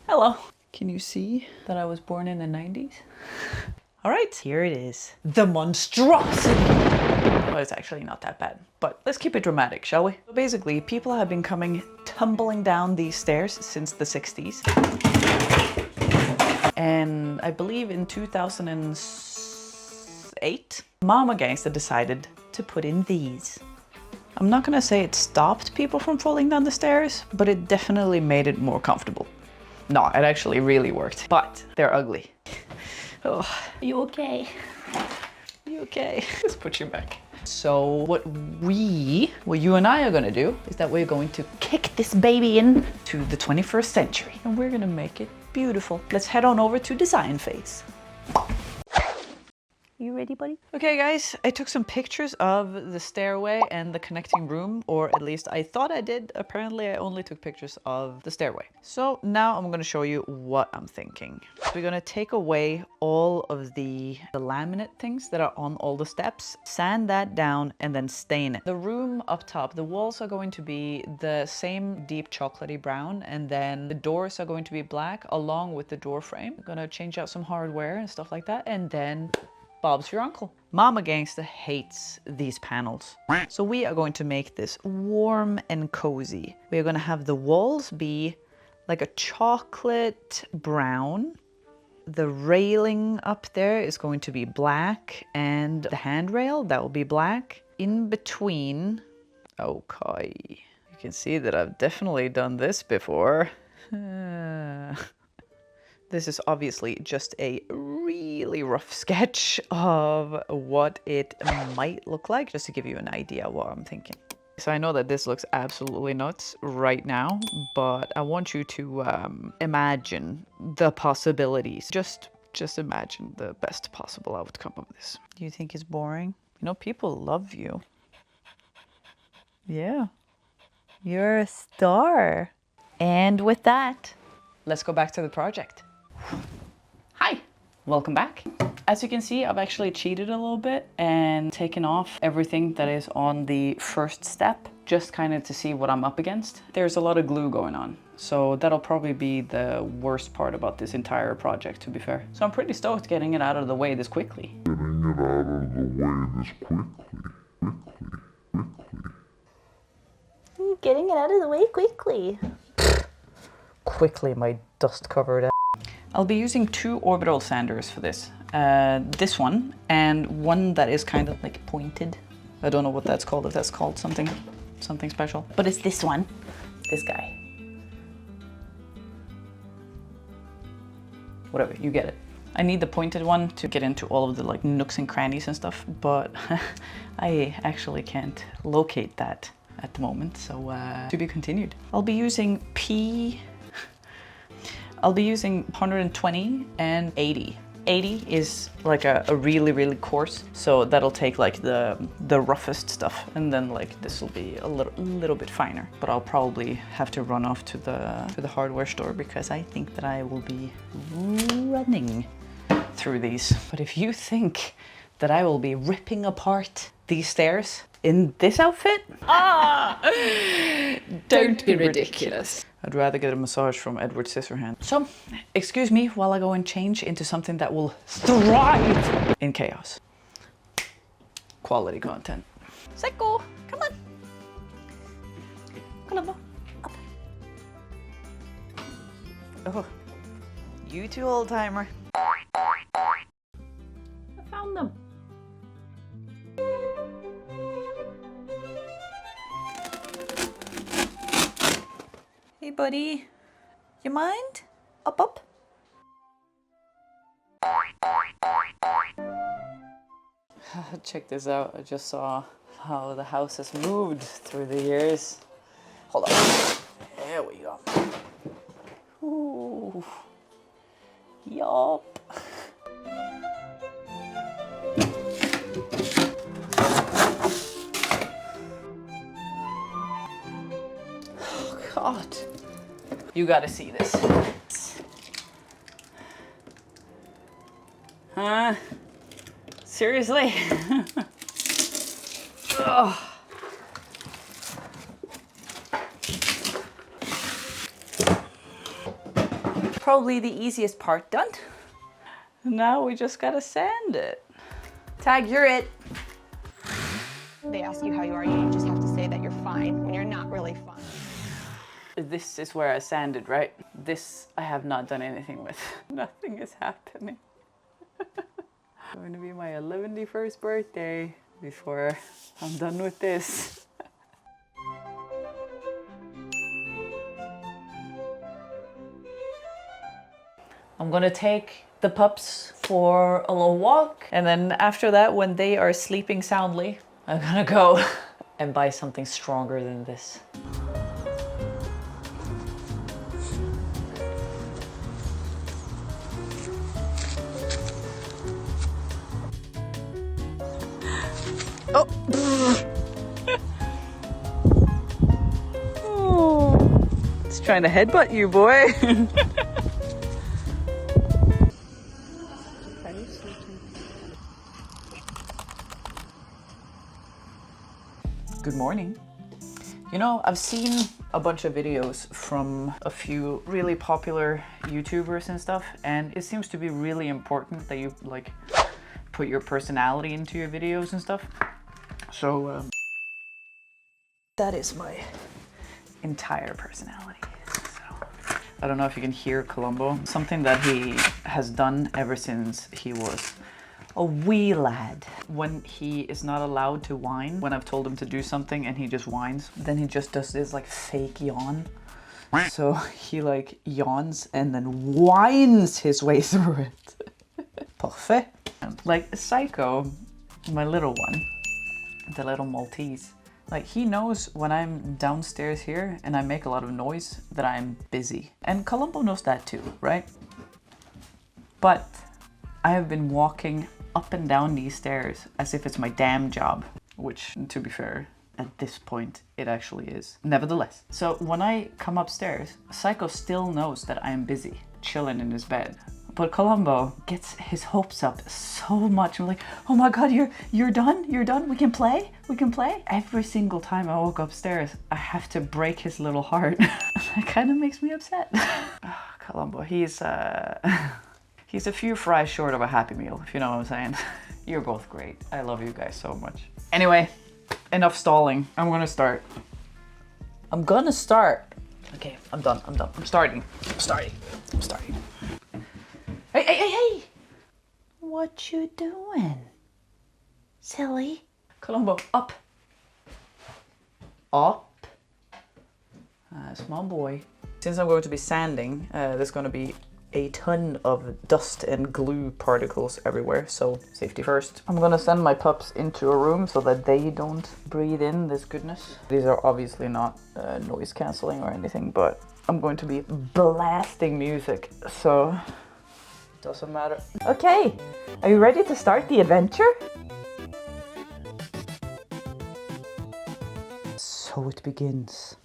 Hello. Can you see that I was born in the 90s? All right, here it is. The monstrosity. Well, it's actually not that bad, but let's keep it dramatic, shall we? So basically, people have been coming tumbling down these stairs since the 60s. And I believe in 2008, MamaGangstah decided to put in these. I'm not gonna say it stopped people from falling down the stairs, but it definitely made it more comfortable. No, it actually really worked, but they're ugly. Oh, are you okay? Are you okay? Just put you back. So what you and I are gonna do is that we're going to kick this baby in to the 21st century. And we're gonna make it beautiful. Let's head on over to design phase. You ready, buddy? Okay, guys, I took some pictures of the stairway and the connecting room, or at least I thought I did. Apparently, I only took pictures of the stairway. So now I'm gonna show you what I'm thinking. We're gonna take away all of the laminate things that are on all the steps, sand that down, and then stain it. The room up top, the walls are going to be the same deep chocolatey brown, and then the doors are going to be black along with the door frame. I'm gonna change out some hardware and stuff like that, and then Bob's your uncle. MamaGangstah hates these panels. So we are going to make this warm and cozy. We are going to have the walls be like a chocolate brown. The railing up there is going to be black, and the handrail, that will be black. In between, okay, you can see that I've definitely done this before. This is obviously just a really rough sketch of what it might look like, just to give you an idea of what I'm thinking. So I know that this looks absolutely nuts right now, but I want you to imagine the possibilities. Just imagine the best possible outcome of this. Do you think it's boring? You know, people love you. Yeah. You're a star. And with that, let's go back to the project. Hi, welcome back. As you can see, I've actually cheated a little bit and taken off everything that is on the first step, just kind of to see what I'm up against. There's a lot of glue going on, so that'll probably be the worst part about this entire project, to be fair. So I'm pretty stoked getting it out of the way this quickly. Getting it out of the way quickly. Quickly, my dust-covered ass. I'll be using two orbital sanders for this. This one and one that is kind of like pointed. I don't know what that's called, if that's called something special. But it's this one, this guy. Whatever, you get it. I need the pointed one to get into all of the like nooks and crannies and stuff, but I actually can't locate that at the moment, so to be continued. I'll be using 120 and 80. 80 is like a really, really coarse, so that'll take like the roughest stuff, and then like this will be a little bit finer. But I'll probably have to run off to the hardware store because I think that I will be running through these. But if you think that I will be ripping apart these stairs in this outfit, don't be ridiculous. I'd rather get a massage from Edward Scissorhands. So, excuse me while I go and change into something that will thrive in chaos. Quality content. Psycho, come on. Come on, up. Oh, you too, old timer. I found them. Hey buddy, you mind? Up. Check this out, I just saw how the house has moved through the years. Hold on, there we go. Ooh, yup. Oh God. You gotta see this. Huh? Seriously? Ugh. probably the easiest part done. Now we just gotta sand it. Tag, you're it. They ask you how you are, you just have to say that you're fine when you're not really fine. This is where I sanded, right? This I have not done anything with. Nothing is happening. Going to be my 11th birthday before I'm done with this. I'm gonna take the pups for a little walk, and then after that, when they are sleeping soundly, I'm gonna go and buy something stronger than this. Oh! Oh, it's trying to headbutt you, boy. Good morning. You know, I've seen a bunch of videos from a few really popular YouTubers and stuff, and it seems to be really important that you like put your personality into your videos and stuff. So that is my entire personality. So I don't know if you can hear Columbo. Something that he has done ever since he was a wee lad. When he is not allowed to whine, when I've told him to do something and he just whines, then he just does this like fake yawn. So he like yawns and then whines his way through it. Parfait. Like Psycho, my little one, the little Maltese, like he knows when I'm downstairs here and I make a lot of noise that I'm busy. And Columbo knows that too, right? But I have been walking up and down these stairs as if it's my damn job, which, to be fair, at this point, it actually is. Nevertheless, so when I come upstairs, Psycho still knows that I am busy, chilling in his bed. But Columbo gets his hopes up so much. I'm like, oh my God, you're done? You're done? We can play? We can play? Every single time I walk upstairs, I have to break his little heart. That kind of makes me upset. Oh, Columbo, he's a few fries short of a Happy Meal, if you know what I'm saying. You're both great. I love you guys so much. Anyway, enough stalling. I'm gonna start. Okay, I'm done. I'm starting. Hey! What you doing? Silly. Columbo, up. Up. Small boy. Since I'm going to be sanding, there's going to be a ton of dust and glue particles everywhere, so safety first. I'm gonna send my pups into a room so that they don't breathe in this goodness. These are obviously not noise cancelling or anything, but I'm going to be blasting music, so doesn't matter. Okay, are you ready to start the adventure? So it begins.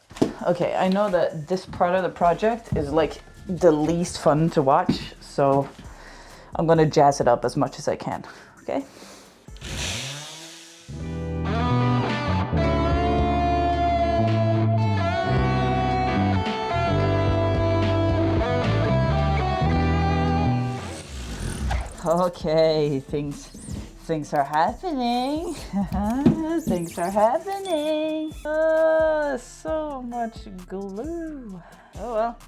Okay, I know that this part of the project is like the least fun to watch, so I'm gonna jazz it up as much as I can, okay? Okay, things are happening. Things are happening. Oh, so much glue. Oh well.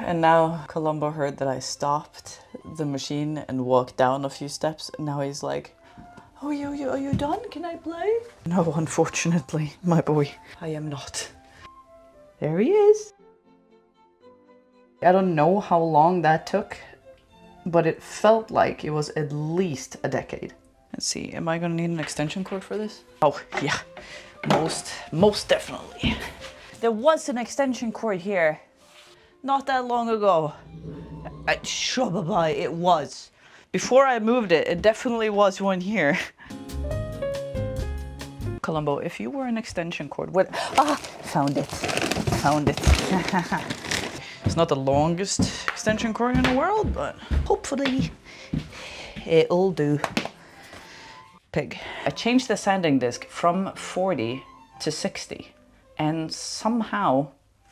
And now Columbo heard that I stopped the machine and walked down a few steps. And now he's like, oh, are you done? Can I play? No, unfortunately, my boy, I am not. There he is. I don't know how long that took, but it felt like it was at least a decade. Let's see, am I gonna need an extension cord for this? Oh, yeah, most definitely. There was an extension cord here. Not that long ago. It was. Before I moved it, it definitely was one here. Columbo, if you were an extension cord, what? Ah, found it. Found it. It's not the longest extension cord in the world, but hopefully it'll do. Pig. I changed the sanding disc from 40 to 60, and somehow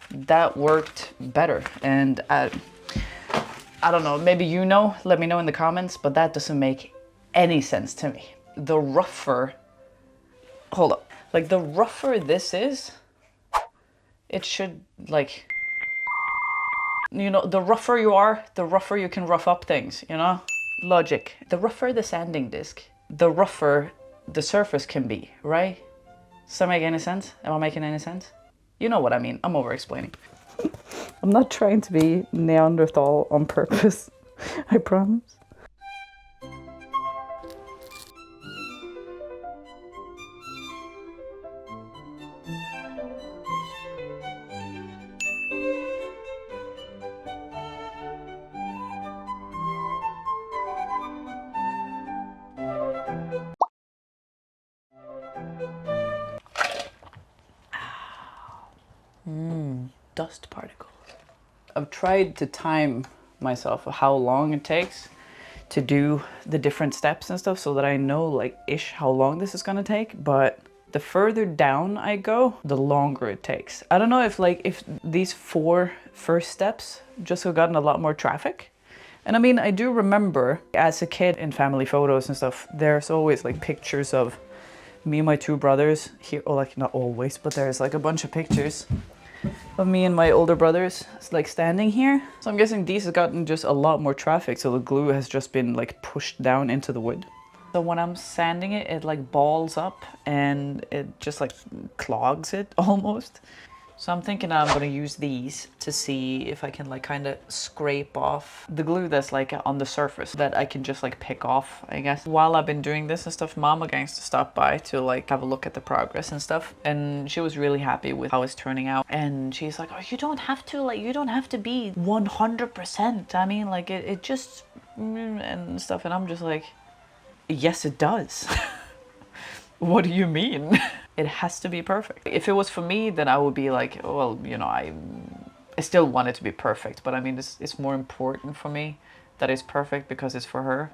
that worked better. And I don't know, maybe you know, let me know in the comments, but that doesn't make any sense to me. The rougher, hold up, like the rougher this is, it should like, you know, the rougher you are, the rougher you can rough up things, you know? Logic. The rougher the sanding disc, the rougher the surface can be, right? Does that make any sense? Am I making any sense? You know what I mean, I'm over explaining. I'm not trying to be Neanderthal on purpose, I promise. Dust particles. I've tried to time myself how long it takes to do the different steps and stuff so that I know like ish how long this is gonna take, but the further down I go, the longer it takes. I don't know if these 4 first steps just have gotten a lot more traffic. And I mean, I do remember as a kid in family photos and stuff, there's always like pictures of me and my 2 brothers here, or like not always, but there's like a bunch of pictures of me and my older brothers like standing here. So I'm guessing these have gotten just a lot more traffic, so the glue has just been like pushed down into the wood. So when I'm sanding it, it like balls up and it just like clogs it almost. So I'm thinking I'm gonna use these to see if I can like kind of scrape off the glue that's like on the surface that I can just like pick off, I guess. While I've been doing this and stuff, MamaGangstah stopped by to like have a look at the progress and stuff. And she was really happy with how it's turning out. And she's like, oh, you don't have to be 100%. I mean, like it just, and stuff. And I'm just like, yes, it does. What do you mean? It has to be perfect. If it was for me, then I would be like, oh, well, you know, I still want it to be perfect, but I mean, it's more important for me that it's perfect because it's for her.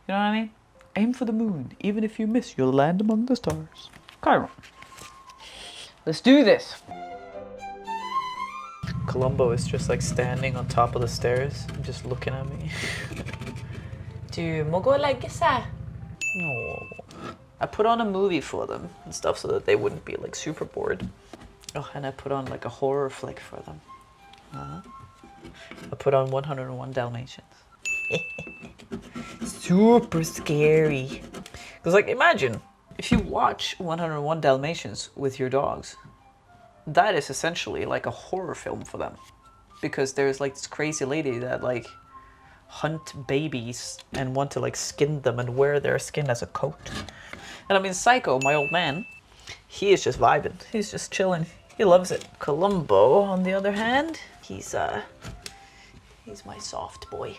You know what I mean? Aim for the moon. Even if you miss, you'll land among the stars. Cairo. Let's do this. Columbo is just like standing on top of the stairs, just looking at me. Du må gå og legge seg. No. I put on a movie for them and stuff so that they wouldn't be like super bored. Oh, and I put on like a horror flick for them. I put on 101 Dalmatians. Super scary. Because like imagine if you watch 101 Dalmatians with your dogs, that is essentially like a horror film for them. Because there's like this crazy lady that like hunt babies and want to like skin them and wear their skin as a coat. And I mean, Psycho, my old man, he is just vibing. He's just chilling. He loves it. Columbo, on the other hand, he's my soft boy.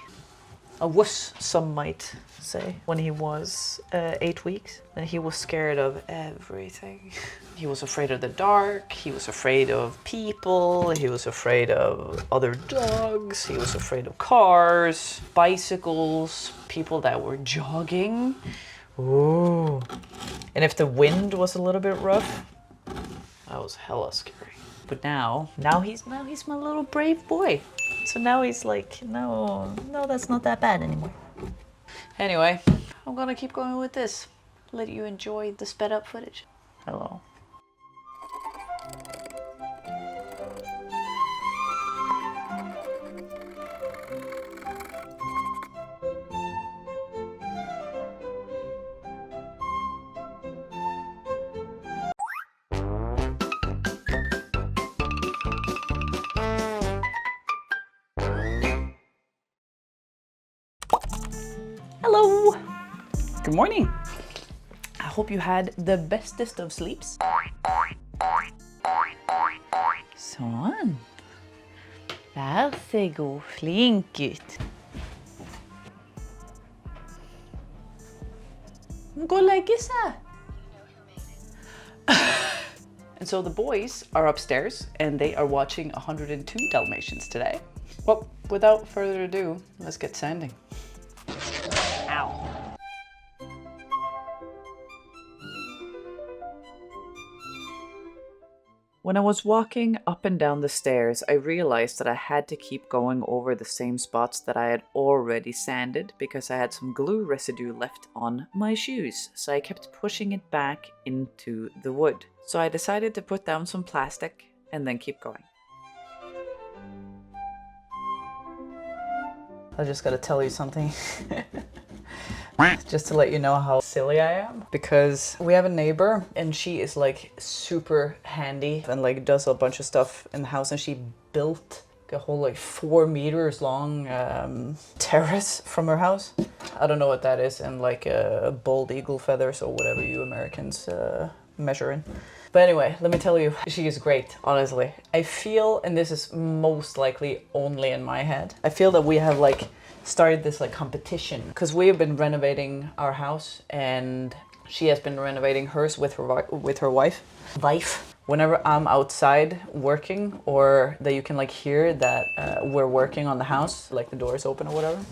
A wuss, some might say, when he was 8 weeks. And he was scared of everything. He was afraid of the dark. He was afraid of people. He was afraid of other dogs. He was afraid of cars, bicycles, people that were jogging. Ooh. And if the wind was a little bit rough, that was hella scary. But now he's my little brave boy. So now he's like, no, that's not that bad anymore. Anyway, I'm gonna keep going with this. Let you enjoy the sped up footage. Hello. Hello! Good morning! I hope you had the bestest of sleeps. Sånn. Varsågod, flink gutt. Gå og legge seg. And so the boys are upstairs and they are watching 102 Dalmatians today. Well, without further ado, let's get sanding. Ow. When I was walking up and down the stairs, I realized that I had to keep going over the same spots that I had already sanded because I had some glue residue left on my shoes. So I kept pushing it back into the wood. So I decided to put down some plastic and then keep going. I just gotta tell you something. Just to let you know how silly I am, because we have a neighbor and she is like super handy and like does a bunch of stuff in the house, and she built a whole like 4 meters long terrace from her house. I don't know what that is, and like bald eagle feathers or whatever you Americans measure in. But anyway, let me tell you, she is great, honestly. I feel, and this is most likely only in my head, I feel that we have like started this like competition, because we have been renovating our house and she has been renovating hers with her wife. Whenever I'm outside working, or that you can like hear that we're working on the house, like the door is open or whatever,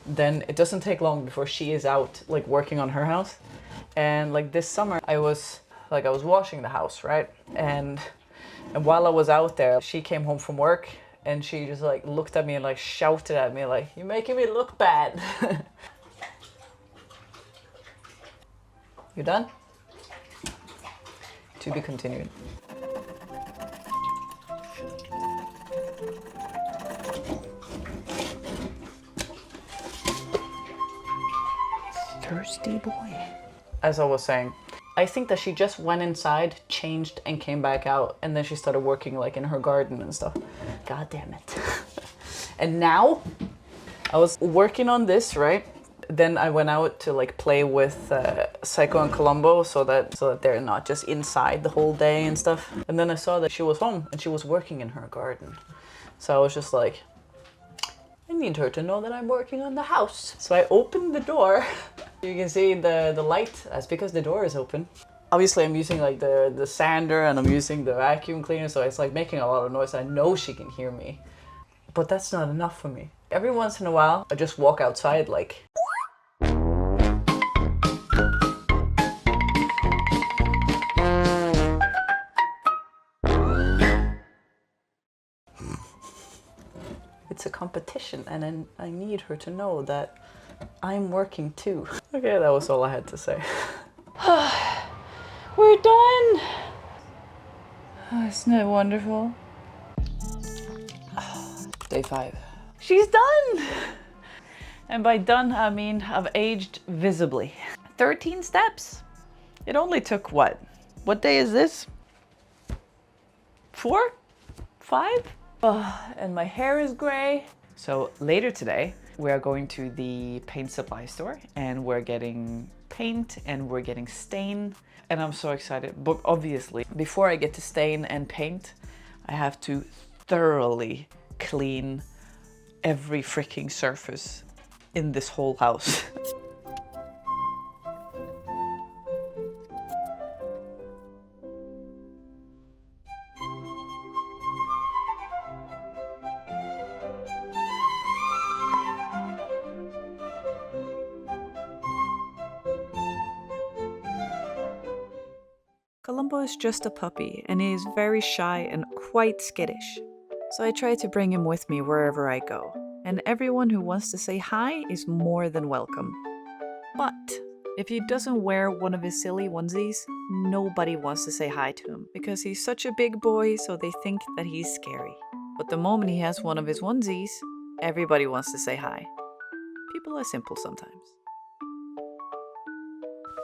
then it doesn't take long before she is out like working on her house. And like this summer I was washing the house, right? And while I was out there, she came home from work and she just like looked at me and like shouted at me like, "You're making me look bad." You done? To be continued. Thirsty boy. As I was saying, I think that she just went inside, changed, and came back out, and then she started working like in her garden and stuff. God damn it. And now I was working on this, right? Then I went out to like play with Psycho and Columbo so that they're not just inside the whole day and stuff. And then I saw that she was home and she was working in her garden. So I was just like, I need her to know that I'm working on the house. So I opened the door. You can see the light. That's because the door is open. Obviously I'm using like the sander and I'm using the vacuum cleaner, so it's like making a lot of noise. I know she can hear me, but that's not enough for me. Every once in a while I just walk outside like, it's a competition, and then I need her to know that I'm working too. Okay, that was all I had to say. We're done! Oh, isn't it wonderful? Day 5. She's done! And by done, I mean I've aged visibly. 13 steps. It only took what? What day is this? 4? 5? And my hair is gray. So later today, we are going to the paint supply store and we're getting paint and we're getting stain. And I'm so excited. But obviously, before I get to stain and paint, I have to thoroughly clean every freaking surface in this whole house. Columbo is just a puppy and he is very shy and quite skittish. So I try to bring him with me wherever I go. And everyone who wants to say hi is more than welcome. But if he doesn't wear one of his silly onesies, nobody wants to say hi to him because he's such a big boy, so they think that he's scary. But the moment he has one of his onesies, everybody wants to say hi. People are simple sometimes.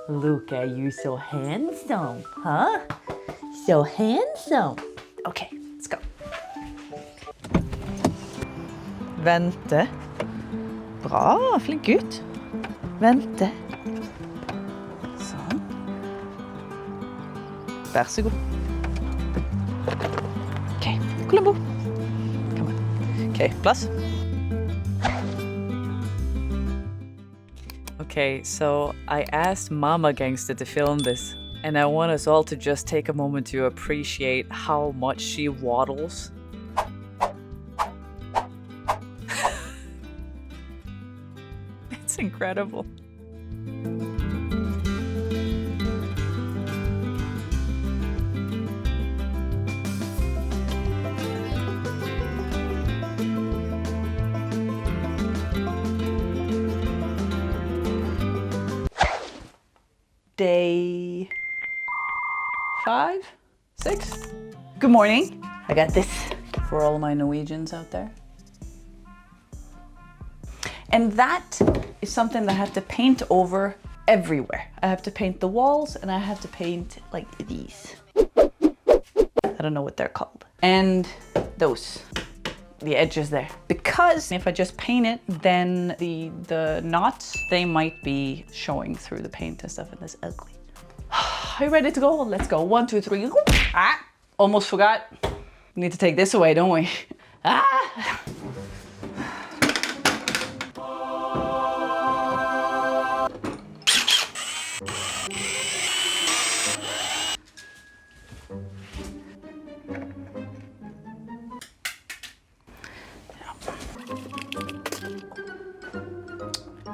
Look at you, so handsome, huh? So handsome. Okay, let's go. Vente. Bra, flink gutt. Vente. Sånn. Vær så god. Okay, Columbo. Come on. Okay, plass. Okay, so I asked MamaGangstah to film this, And I want us all to just take a moment to appreciate how much she waddles. It's incredible. Day 5, 6. Good morning. I got this for all my Norwegians out there. And that is something that I have to paint over everywhere. I have to paint the walls and I have to paint like these. I don't know what they're called. And those, the edges there. Because if I just paint it, then the knots, they might be showing through the paint and stuff, and that's ugly. Are you ready to go? Let's go. 1, 2, 3. Ah, almost forgot. We need to take this away, don't we? Ah.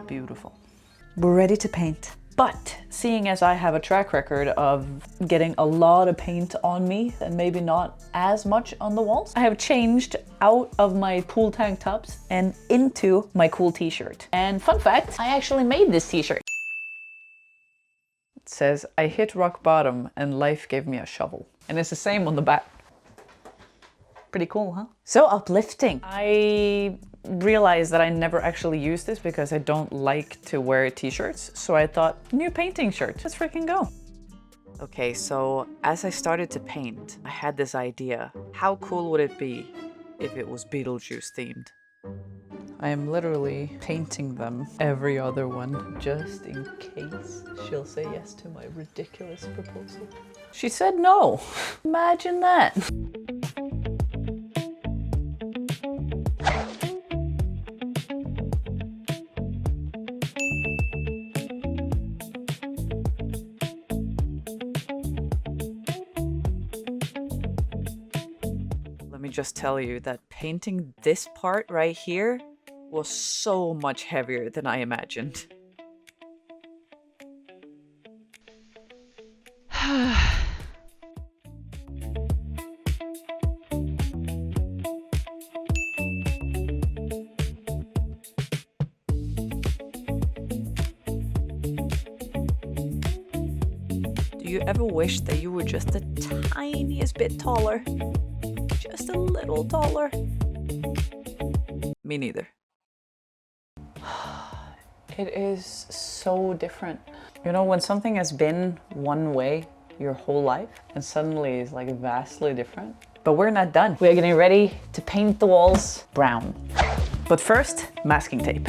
Beautiful. We're ready to paint. But seeing as I have a track record of getting a lot of paint on me and maybe not as much on the walls, I have changed out of my cool tank tops and into my cool t-shirt. And fun fact, I actually made this t-shirt. It says, I hit rock bottom and life gave me a shovel. And it's the same on the back. Pretty cool, huh? So uplifting. I realized that I never actually use this because I don't like to wear t-shirts. So I thought, new painting shirt, let's freaking go. Okay, so as I started to paint, I had this idea. How cool would it be if it was Beetlejuice themed? I am literally painting them, every other one, just in case she'll say yes to my ridiculous proposal. She said no. Imagine that. Let me just tell you that painting this part right here was so much heavier than I imagined. Do you ever wish that you were just the tiniest bit taller? Just a little taller? Me neither. It is so different. You know, when something has been one way your whole life and suddenly is like vastly different. But we're not done. We are getting ready to paint the walls brown. But first, masking tape.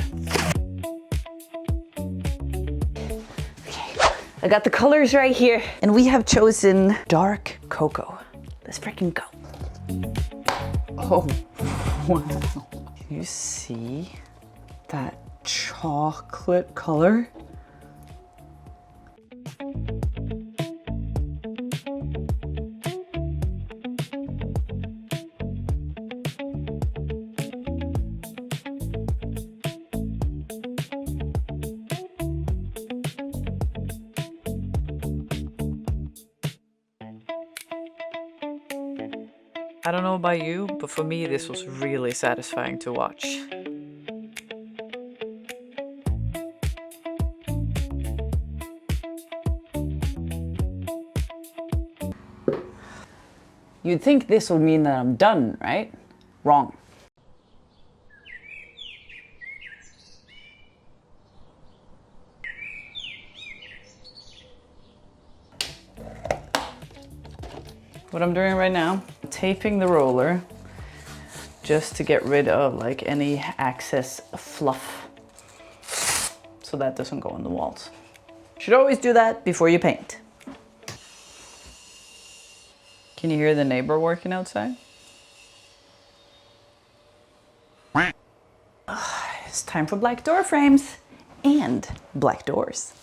Okay, I got the colors right here. And we have chosen dark cocoa. Let's freaking go. Oh, wow. Can you see that chocolate color? I don't know about you, but for me this was really satisfying to watch. You'd think this will mean that I'm done, right? Wrong. What I'm doing right now, taping the roller just to get rid of like any excess fluff so that doesn't go on the walls. Should always do that before you paint. Can you hear the neighbor working outside? It's time for black door frames and black doors.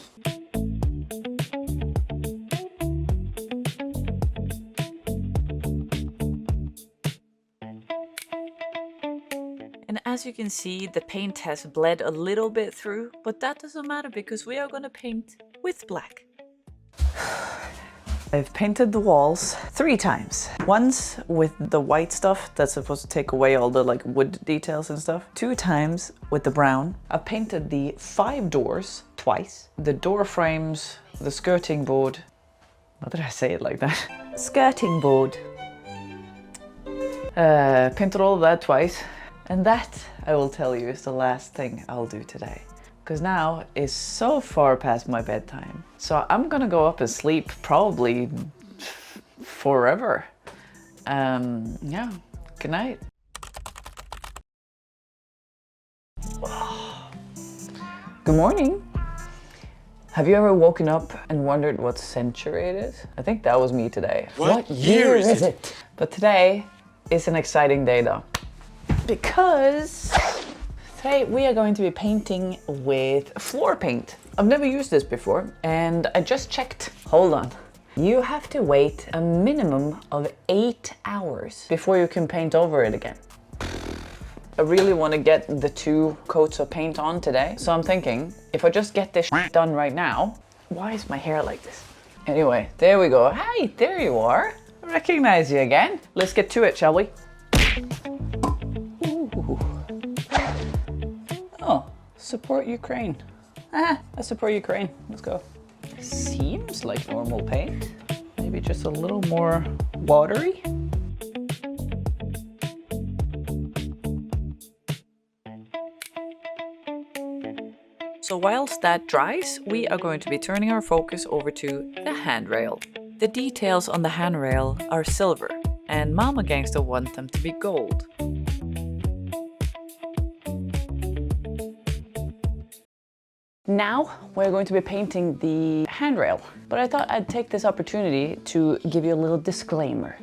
And as you can see, the paint has bled a little bit through, but that doesn't matter because we are gonna paint with black. I've painted the walls 3 times. Once with the white stuff that's supposed to take away all the like wood details and stuff. 2 times with the brown. I've painted the 5 doors twice. The door frames, the skirting board. Why did I say it like that? Skirting board. Painted all of that twice. And that, I will tell you, is the last thing I'll do today. Because now it's so far past my bedtime. So I'm gonna go up and sleep probably forever. Yeah, good night. Good morning. Have you ever woken up and wondered what century it is? I think that was me today. What year is it? But today is an exciting day though. Because today we are going to be painting with floor paint. I've never used this before and I just checked. Hold on. You have to wait a minimum of 8 hours before you can paint over it again. I really want to get the 2 coats of paint on today. So I'm thinking, if I just get this done right now, why is my hair like this? Anyway, there we go. Hi, there you are. I recognize you again. Let's get to it, shall we? Oh, support Ukraine. I support Ukraine. Let's go. Seems like normal paint. Maybe just a little more watery. So whilst that dries, we are going to be turning our focus over to the handrail. The details on the handrail are silver, and MamaGangstah want them to be gold. Now we're going to be painting the handrail, but I thought I'd take this opportunity to give you a little disclaimer.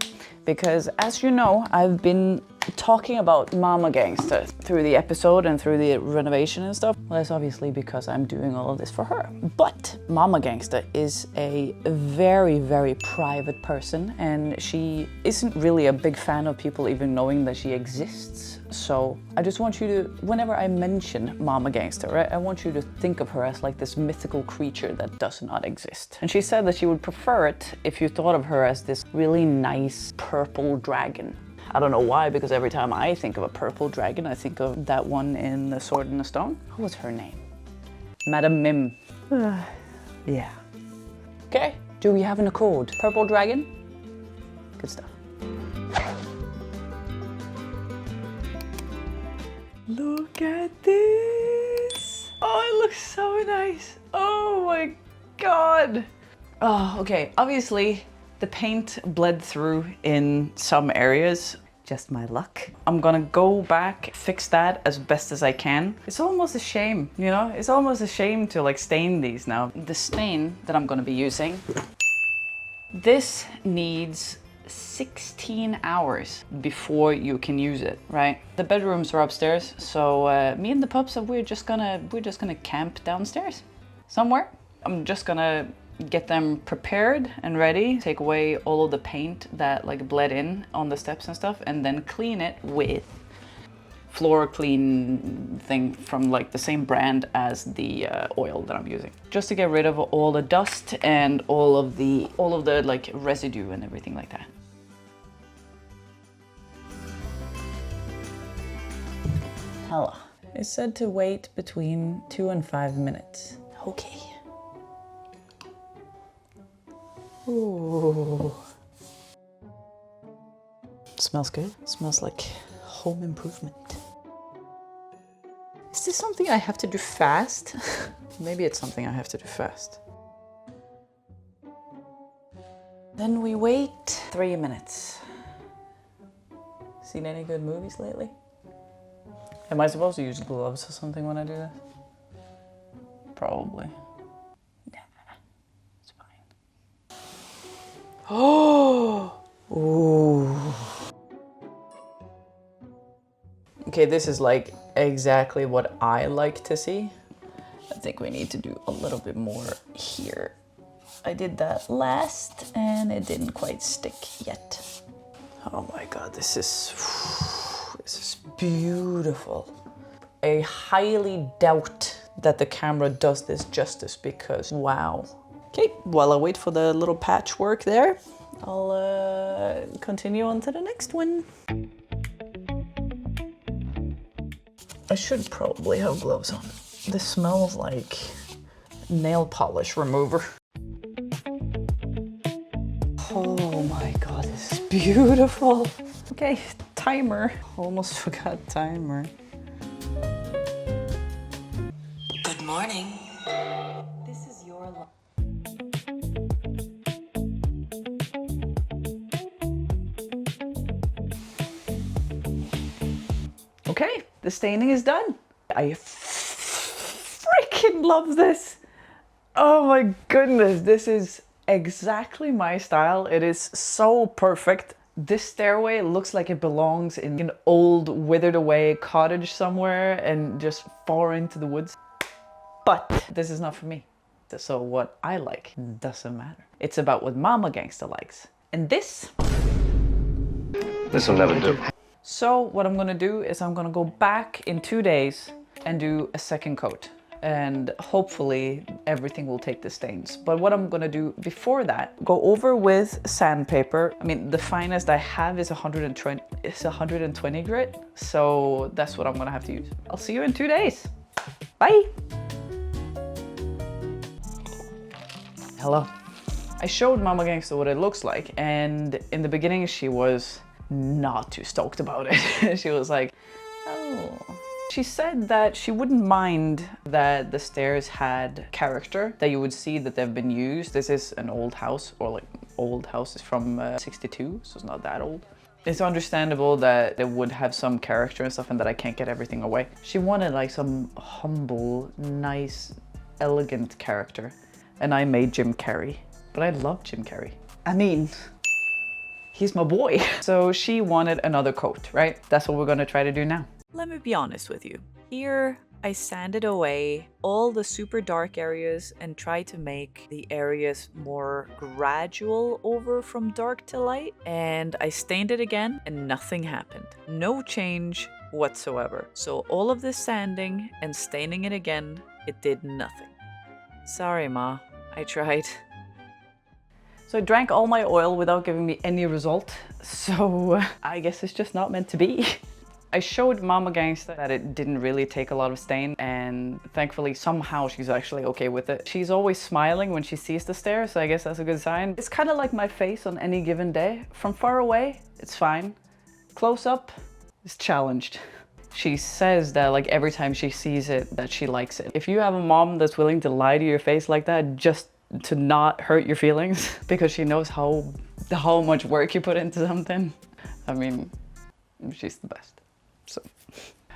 Because as you know, I've been talking about MamaGangstah through the episode and through the renovation and stuff. Well, that's obviously because I'm doing all of this for her. But MamaGangstah is a very, very private person and she isn't really a big fan of people even knowing that she exists. So I just want you to, whenever I mention MamaGangstah, right, I want you to think of her as like this mythical creature that does not exist. And she said that she would prefer it if you thought of her as this really nice purple dragon. I don't know why, because every time I think of a purple dragon, I think of that one in The Sword in the Stone. What was her name? Madame Mim. Yeah. Okay, do we have an accord? Purple dragon? Good stuff. Look at this. Oh, it looks so nice. Oh my God. Oh, okay. Obviously, the paint bled through in some areas. Just my luck. I'm gonna go back, fix that as best as I can. It's almost a shame, you know? It's almost a shame to like stain these now. The stain that I'm gonna be using, this needs 16 hours before you can use it, right? The bedrooms are upstairs, so me and the pups, we're just gonna camp downstairs somewhere. I'm just gonna get them prepared and ready, take away all of the paint that like bled in on the steps and stuff, and then clean it with floor clean thing from like the same brand as the oil that I'm using, just to get rid of all the dust and all of the like residue and everything like that. Hello. It's said to wait between 2 and 5 minutes. Okay. Ooh. Smells good. Smells like home improvement. Is this something I have to do fast? Maybe it's something I have to do fast. Then we wait 3 minutes. Seen any good movies lately? Am I supposed to use gloves or something when I do this? Probably. Oh! Ooh. Okay, this is like exactly what I like to see. I think we need to do a little bit more here. I did that last and it didn't quite stick yet. Oh my God, this is This is beautiful. I highly doubt that the camera does this justice because wow. Okay, while I wait for the little patchwork there, I'll continue on to the next one. I should probably have gloves on. This smells like nail polish remover. Oh my god, this is beautiful. Okay, timer. Almost forgot timer. Good morning. This is your Okay, the staining is done. I freaking love this. Oh my goodness, this is exactly my style. It is so perfect. This stairway looks like it belongs in an old withered away cottage somewhere and just far into the woods. But this is not for me. So what I like doesn't matter. It's about what MamaGangstah likes. And this will never do. So what I'm gonna do is I'm gonna go back in 2 days and do a second coat. And hopefully everything will take the stains. But what I'm gonna do before that, go over with sandpaper. I mean, the finest I have is 120 grit. So that's what I'm gonna have to use. I'll see you in 2 days. Bye. Hello. I showed MamaGangstah what it looks like, and in the beginning she was not too stoked about it. She was like, oh. She said that she wouldn't mind that the stairs had character, that you would see that they've been used. This is an old house, or like old house is from 62, so it's not that old. It's understandable that they would have some character and stuff and that I can't get everything away. She wanted like some humble, nice, elegant character. And I made Jim Carrey, but I love Jim Carrey. I mean, he's my boy. So she wanted another coat, right? That's what we're gonna try to do now. Let me be honest with you. Here, I sanded away all the super dark areas and tried to make the areas more gradual over from dark to light. And I stained it again and nothing happened. No change whatsoever. So all of this sanding and staining it again, it did nothing. Sorry, Ma. I tried. So I drank all my oil without giving me any result. So I guess it's just not meant to be. I showed MamaGangstah that it didn't really take a lot of stain, and thankfully somehow she's actually okay with it. She's always smiling when she sees the stairs, so I guess that's a good sign. It's kind of like my face on any given day. From far away, it's fine. Close up, it's challenged. She says that like every time she sees it, that she likes it. If you have a mom that's willing to lie to your face like that just to not hurt your feelings because she knows how much work you put into something, I mean, she's the best. So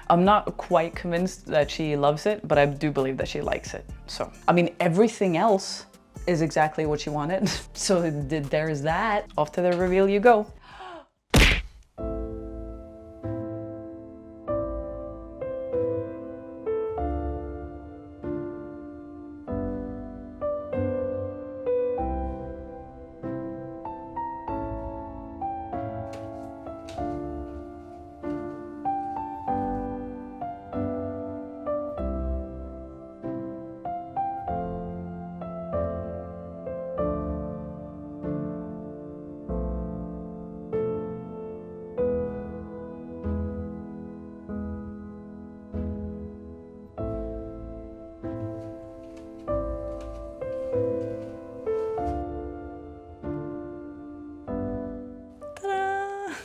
I'm not quite convinced that she loves it, but I do believe that she likes it. So, I mean, everything else is exactly what she wanted. So there's that. Off to the reveal you go.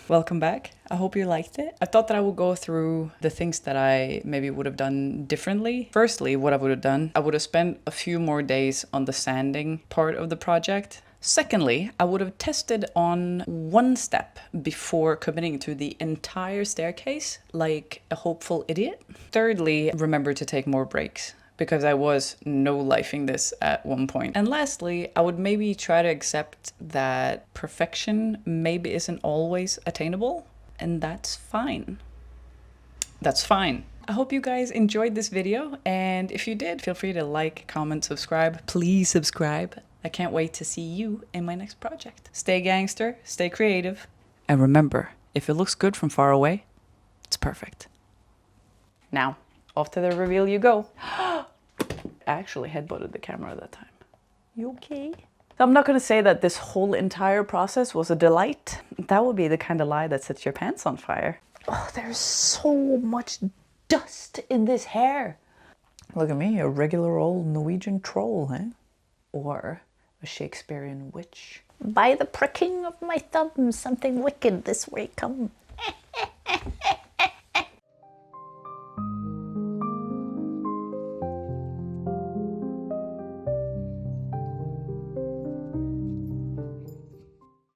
Welcome back. I hope you liked it. I thought that I would go through the things that I maybe would have done differently. Firstly, what I would have done, I would have spent a few more days on the sanding part of the project. Secondly, I would have tested on one step before committing to the entire staircase like a hopeful idiot. Thirdly, remember to take more breaks, because I was no-lifing this at one point. And lastly, I would maybe try to accept that perfection maybe isn't always attainable, and that's fine. That's fine. I hope you guys enjoyed this video, and if you did, feel free to like, comment, subscribe. Please subscribe. I can't wait to see you in my next project. Stay gangster, stay creative, and remember, if it looks good from far away, it's perfect. Now, off to the reveal you go. I actually headbutted the camera that time. You okay? I'm not gonna say that this whole entire process was a delight. That would be the kind of lie that sets your pants on fire. Oh, there's so much dust in this hair. Look at me, a regular old Norwegian troll, eh? Or a Shakespearean witch. By the pricking of my thumb, something wicked this way come.